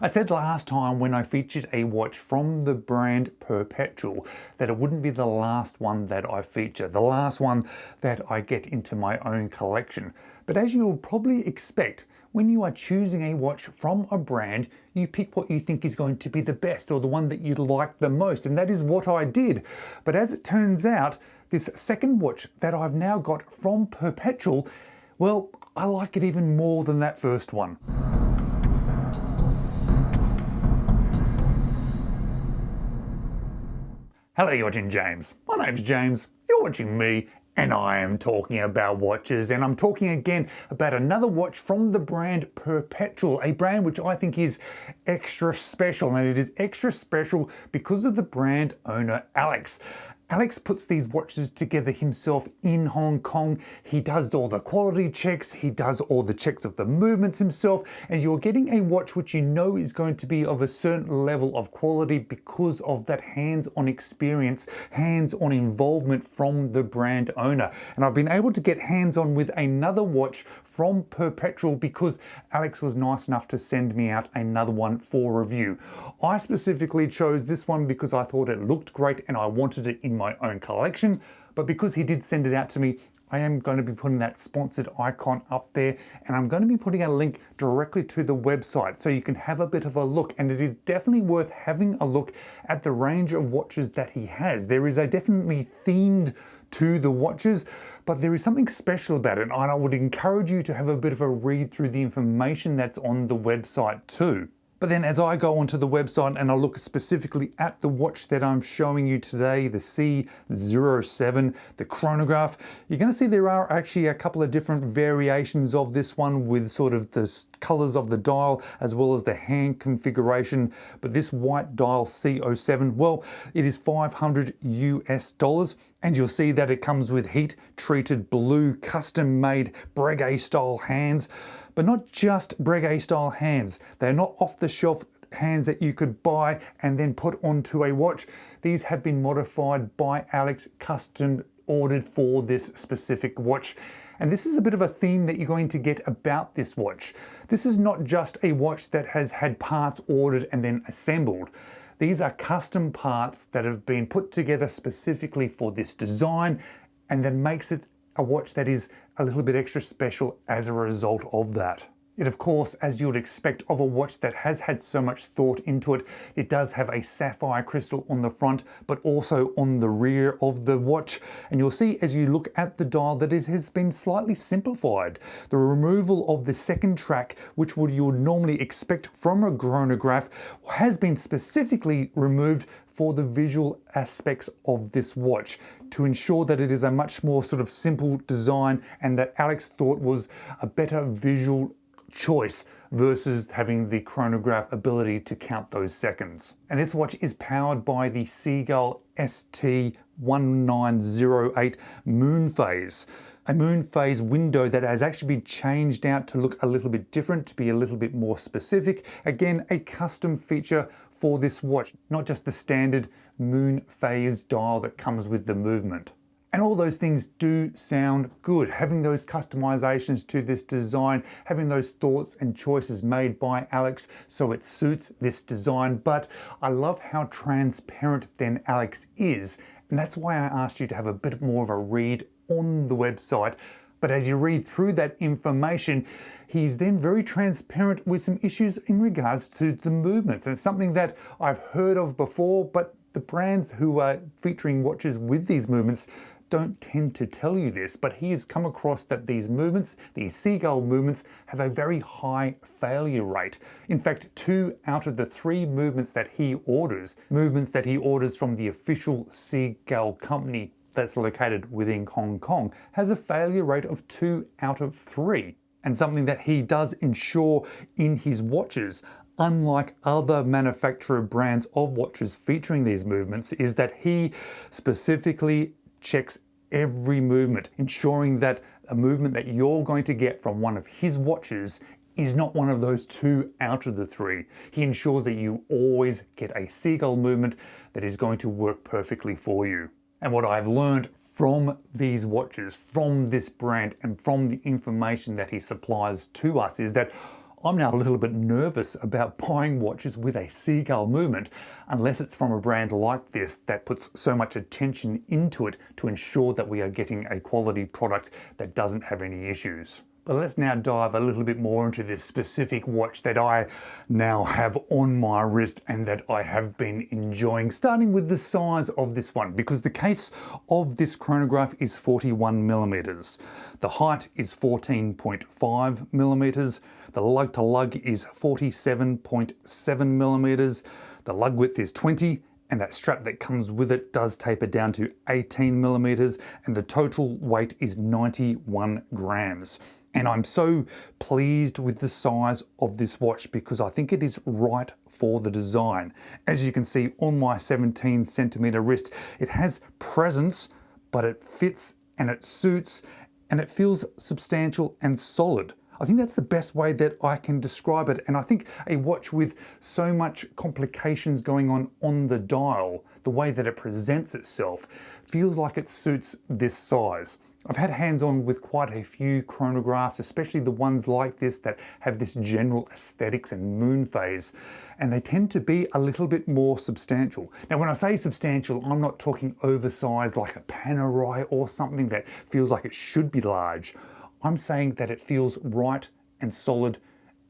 I said last time when I featured a watch from the brand Perpetual that it wouldn't be the last one that I feature, the last one that I get into my own collection. But as you'll probably expect, when you are choosing a watch from a brand, you pick what you think is going to be the best or the one that you like the most, and that is what I did. But as it turns out, this second watch that I've now got from Perpetual, well, I like it even more than that first one. Hello, you're watching James. My name's James, you're watching me, and I am talking about watches, and I'm talking again about another watch from the brand Perpetual, a brand which I think is extra special, and it is extra special because of the brand owner Alex. Alex puts these watches together himself in Hong Kong. He does all the quality checks, he does all the checks of the movements himself, and you're getting a watch which you know is going to be of a certain level of quality because of that hands-on experience, hands-on involvement from the brand owner. And I've been able to get hands-on with another watch from Perpetual because Alex was nice enough to send me out another one for review. I specifically chose this one because I thought it looked great and I wanted it in my own collection, but because he did send it out to me, I am going to be putting that sponsored icon up there, and I'm going to be putting a link directly to the website so you can have a bit of a look. And it is definitely worth having a look at the range of watches that he has. There is a definitely themed to the watches, but there is something special about it, and I would encourage you to have a bit of a read through the information that's on the website too. But then as I go onto the website and I look specifically at the watch that I'm showing you today, the C-07, the chronograph, you're going to see there are actually a couple of different variations of this one with sort of the colors of the dial as well as the hand configuration. But this white dial C-07, well, it is $500 US. And you'll see that it comes with heat-treated blue custom-made Breguet style hands, but not just Breguet style hands. They're not off-the-shelf hands that you could buy and then put onto a watch. These have been modified by Alex, custom ordered for this specific watch. And this is a bit of a theme that you're going to get about this watch. This is not just a watch that has had parts ordered and then assembled. These are custom parts that have been put together specifically for this design, and that makes it a watch that is a little bit extra special as a result of that. It, of course, as you would expect of a watch that has had so much thought into it, it does have a sapphire crystal on the front, but also on the rear of the watch. And you'll see as you look at the dial that it has been slightly simplified. The removal of the second track, which you would normally expect from a chronograph, has been specifically removed for the visual aspects of this watch to ensure that it is a much more sort of simple design and that Alex thought was a better visual choice versus having the chronograph ability to count those seconds. And this watch is powered by the Seagull ST1908 moon phase. A moon phase window that has actually been changed out to look a little bit different, to be a little bit more specific. Again, a custom feature for this watch, not just the standard moon phase dial that comes with the movement. And all those things do sound good. Having those customizations to this design, having those thoughts and choices made by Alex so it suits this design. But I love how transparent then Alex is. And that's why I asked you to have a bit more of a read on the website. But as you read through that information, he's then very transparent with some issues in regards to the movements. And it's something that I've heard of before, but the brands who are featuring watches with these movements don't tend to tell you this, but he has come across that these movements, these Seagull movements, have a very high failure rate. In fact, 2 out of the 3 movements that he orders from the official Seagull company that's located within Hong Kong, has a failure rate of 2 out of 3. And something that he does ensure in his watches, unlike other manufacturer brands of watches featuring these movements, is that he specifically checks every movement, ensuring that a movement that you're going to get from one of his watches is not one of those 2 out of the 3. He ensures that you always get a Seagull movement that is going to work perfectly for you. And what I've learned from these watches, from this brand, and from the information that he supplies to us is that I'm now a little bit nervous about buying watches with a seagull movement, unless it's from a brand like this that puts so much attention into it to ensure that we are getting a quality product that doesn't have any issues. But let's now dive a little bit more into this specific watch that I now have on my wrist and that I have been enjoying, starting with the size of this one, because the case of this chronograph is 41 millimeters. The height is 14.5 millimeters. The lug to lug is 47.7 millimeters. The lug width is 20. And that strap that comes with it does taper down to 18 millimeters, and the total weight is 91 grams. And I'm so pleased with the size of this watch because I think it is right for the design. As you can see on my 17 centimeter wrist, it has presence, but it fits and it suits and it feels substantial and solid. I think that's the best way that I can describe it. And I think a watch with so much complications going on the dial, the way that it presents itself, feels like it suits this size. I've had hands-on with quite a few chronographs, especially the ones like this that have this general aesthetics and moon phase, and they tend to be a little bit more substantial. Now, when I say substantial, I'm not talking oversized like a Panerai or something that feels like it should be large. I'm saying that it feels right and solid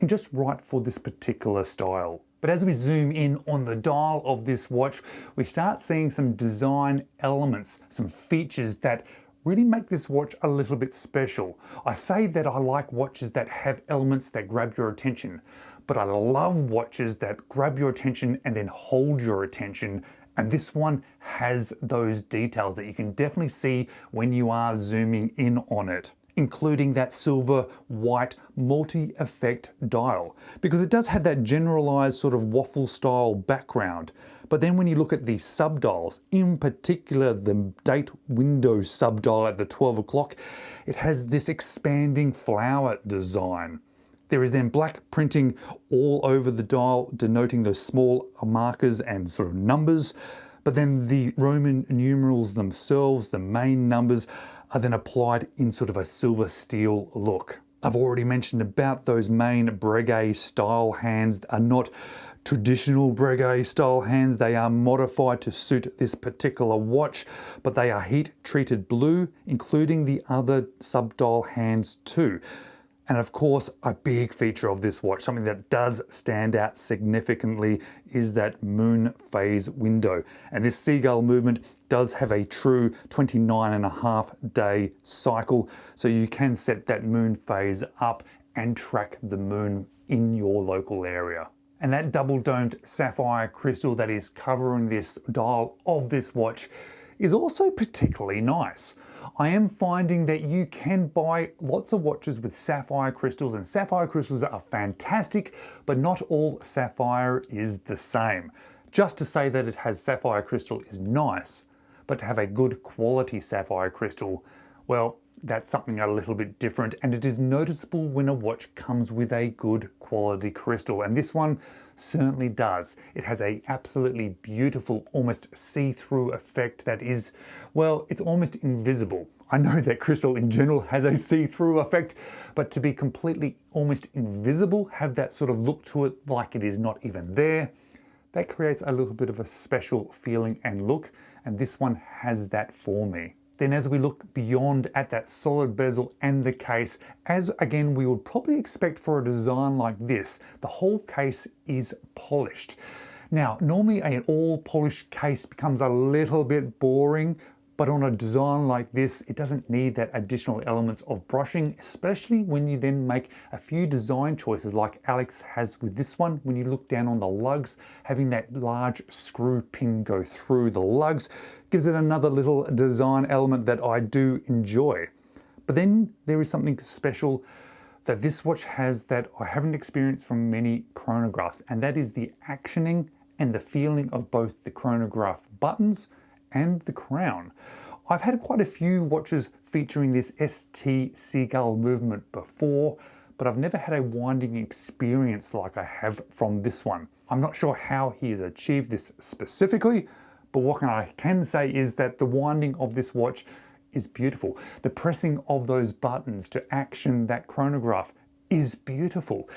and just right for this particular style. But as we zoom in on the dial of this watch, we start seeing some design elements, some features that really make this watch a little bit special. I say that I like watches that have elements that grab your attention, but I love watches that grab your attention and then hold your attention. And this one has those details that you can definitely see when you are zooming in on it, including that silver white multi-effect dial, because it does have that generalized sort of waffle style background. But then when you look at the subdials, in particular the date window subdial at the 12 o'clock, it has this expanding flower design. There is then black printing all over the dial, denoting those small markers and sort of numbers. But then the Roman numerals themselves, the main numbers, are then applied in sort of a silver steel look. I've already mentioned about those main Breguet style hands are not traditional Breguet style hands. They are modified to suit this particular watch, but they are heat treated blue, including the other subdial hands too. And of course, a big feature of this watch, something that does stand out significantly, is that moon phase window. And this seagull movement does have a true 29.5-day cycle, so you can set that moon phase up and track the moon in your local area. And that double-domed sapphire crystal that is covering this dial of this watch is also particularly nice. I am finding that you can buy lots of watches with sapphire crystals, and sapphire crystals are fantastic, but not all sapphire is the same. Just to say that it has sapphire crystal is nice, but to have a good quality sapphire crystal, well, that's something a little bit different, and it is noticeable when a watch comes with a good quality crystal, and this one certainly does. It has a absolutely beautiful, almost see-through effect that is, well, it's almost invisible. I know that crystal in general has a see-through effect, but to be completely almost invisible, have that sort of look to it like it is not even there, that creates a little bit of a special feeling and look, and this one has that for me. Then as we look beyond at that solid bezel and the case, as again we would probably expect for a design like this, the whole case is polished. Now, normally an all polished case becomes a little bit boring, but on a design like this, it doesn't need that additional elements of brushing, especially when you then make a few design choices like Alex has with this one. When you look down on the lugs, having that large screw pin go through the lugs gives it another little design element that I do enjoy. But then there is something special that this watch has that I haven't experienced from many chronographs, and that is the actioning and the feeling of both the chronograph buttons and the crown. I've had quite a few watches featuring this ST seagull movement before, but I've never had a winding experience like I have from this one. I'm not sure how he has achieved this specifically, but what I can say is that the winding of this watch is beautiful. The pressing of those buttons to action that chronograph is beautiful.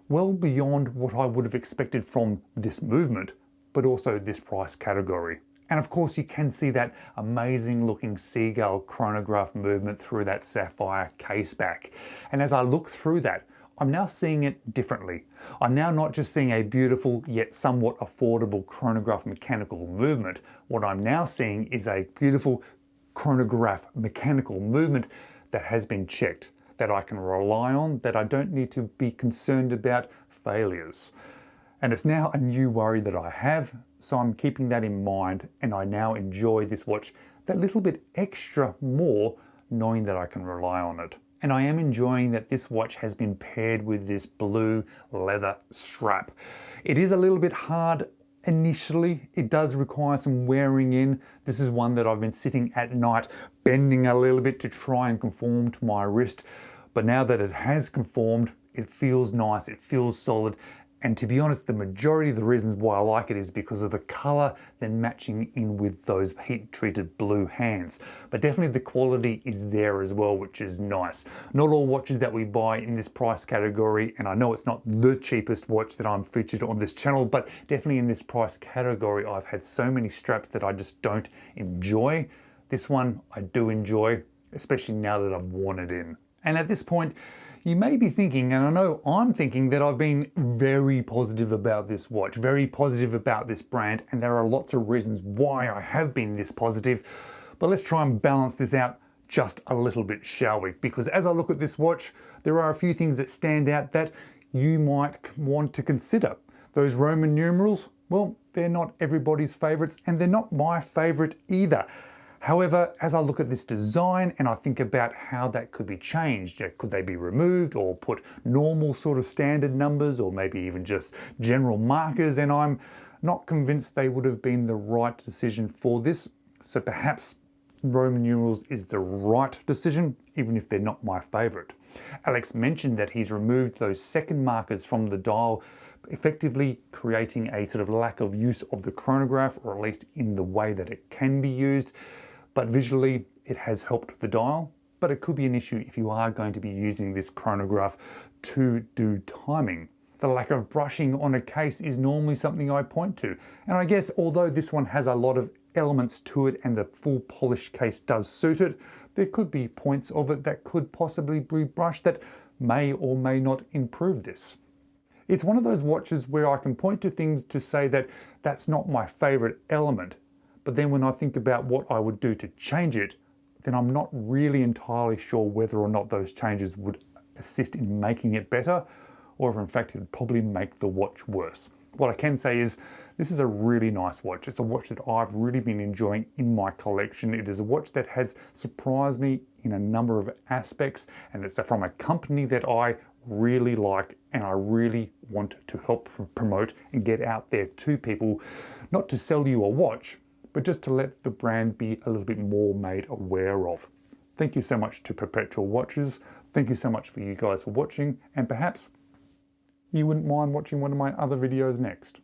well beyond what I would have expected from this movement, but also this price category. And of course you can see that amazing looking seagull chronograph movement through that sapphire case back. And as I look through that, I'm now seeing it differently. I'm now not just seeing a beautiful yet somewhat affordable chronograph mechanical movement. What I'm now seeing is a beautiful chronograph mechanical movement that has been checked, that I can rely on, that I don't need to be concerned about failures. And it's now a new worry that I have, so I'm keeping that in mind, and I now enjoy this watch that little bit extra more, knowing that I can rely on it. And I am enjoying that this watch has been paired with this blue leather strap. It is a little bit hard initially. It does require some wearing in. This is one that I've been sitting at night bending a little bit to try and conform to my wrist. But now that it has conformed, it feels nice, it feels solid. And to be honest, the majority of the reasons why I like it is because of the color then matching in with those heat-treated blue hands. But definitely the quality is there as well, which is nice. Not all watches that we buy in this price category, and I know it's not the cheapest watch that I'm featured on this channel, but definitely in this price category, I've had so many straps that I just don't enjoy. This one I do enjoy, especially now that I've worn it in. And at this point, you may be thinking, and I know I'm thinking, that I've been very positive about this watch, very positive about this brand, and there are lots of reasons why I have been this positive. But let's try and balance this out just a little bit, shall we? Because as I look at this watch, there are a few things that stand out that you might want to consider. Those Roman numerals, well, they're not everybody's favorites, and they're not my favorite either. However, as I look at this design and I think about how that could be changed, could they be removed or put normal sort of standard numbers, or maybe even just general markers, and I'm not convinced they would have been the right decision for this. So perhaps Roman numerals is the right decision, even if they're not my favorite. Alex mentioned that he's removed those second markers from the dial, effectively creating a sort of lack of use of the chronograph, or at least in the way that it can be used. But visually, it has helped the dial, but it could be an issue if you are going to be using this chronograph to do timing. The lack of brushing on a case is normally something I point to. And I guess although this one has a lot of elements to it and the full polished case does suit it, there could be points of it that could possibly be brushed that may or may not improve this. It's one of those watches where I can point to things to say that that's not my favorite element. But then when I think about what I would do to change it, then I'm not really entirely sure whether or not those changes would assist in making it better, or if in fact it would probably make the watch worse. What I can say is this is a really nice watch. It's a watch that I've really been enjoying in my collection. It is a watch that has surprised me in a number of aspects, and it's from a company that I really like and I really want to help promote and get out there to people, not to sell you a watch, but just to let the brand be a little bit more made aware of. Thank you so much to Perpetual Watches. Thank you so much for you guys for watching, and perhaps you wouldn't mind watching one of my other videos next.